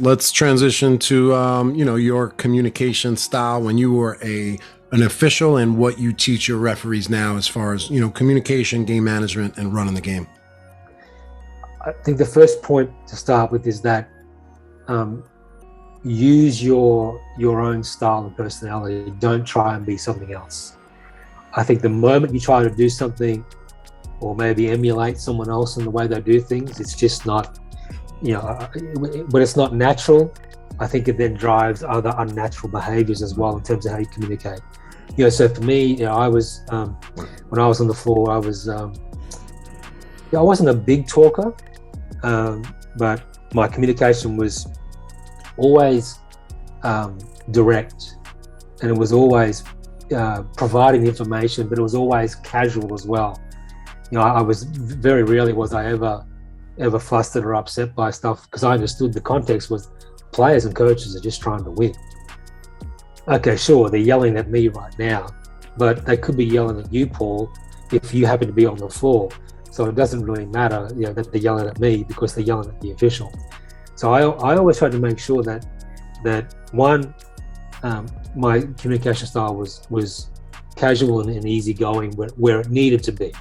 let's transition to your communication style when you were an official and what you teach your referees now as far as communication, game management, and running the game. I think the first point to start with is that use your own style and personality. Don't try and be something else. I think the moment you try to do something or maybe emulate someone else in the way they do things, it's just not, when it's not natural, I think it then drives other unnatural behaviors as well in terms of how you communicate. So for me, I was, when I was on the floor, I wasn't a big talker, but my communication was always direct, and it was always providing information, but it was always casual as well. I was very rarely was I ever flustered or upset by stuff, because I understood the context was players and coaches are just trying to win. Okay, sure, they're yelling at me right now, but they could be yelling at you, Paul, if you happen to be on the floor. So it doesn't really matter, that they're yelling at me because they're yelling at the official. So I always tried to make sure that one, my communication style was casual and easygoing where it needed to be.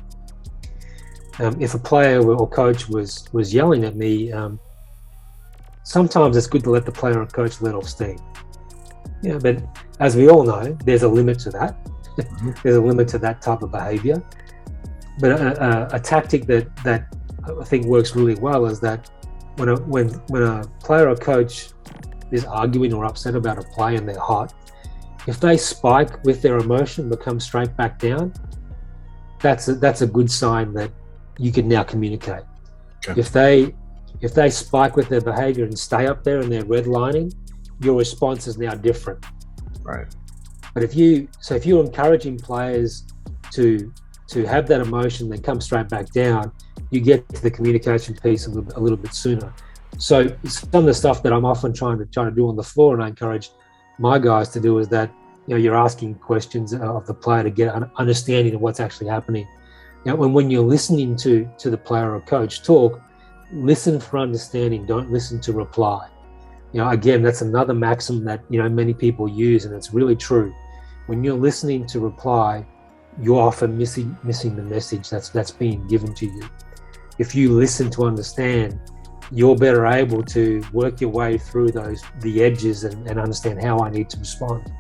If a player or coach was yelling at me, sometimes it's good to let the player or coach let off steam. But as we all know, there's a limit to that. There's a limit to that type of behavior. But a tactic that I think works really well is that when a player or coach is arguing or upset about a play and they're hot, if they spike with their emotion but come straight back down, that's a good sign that you can now communicate. Okay. If they spike with their behavior and stay up there and they're redlining, your response is now different. Right. But if you're encouraging players to have that emotion, then come straight back down, you get to the communication piece a little bit sooner. So some of the stuff that I'm often trying to do on the floor, and I encourage my guys to do, is that you're asking questions of the player to get an understanding of what's actually happening. When you're listening to the player or coach talk, listen for understanding. Don't listen to reply. Again, that's another maxim that many people use, and it's really true. When you're listening to reply, you're often missing the message that's being given to you. If you listen to understand, you're better able to work your way through the edges and understand how I need to respond.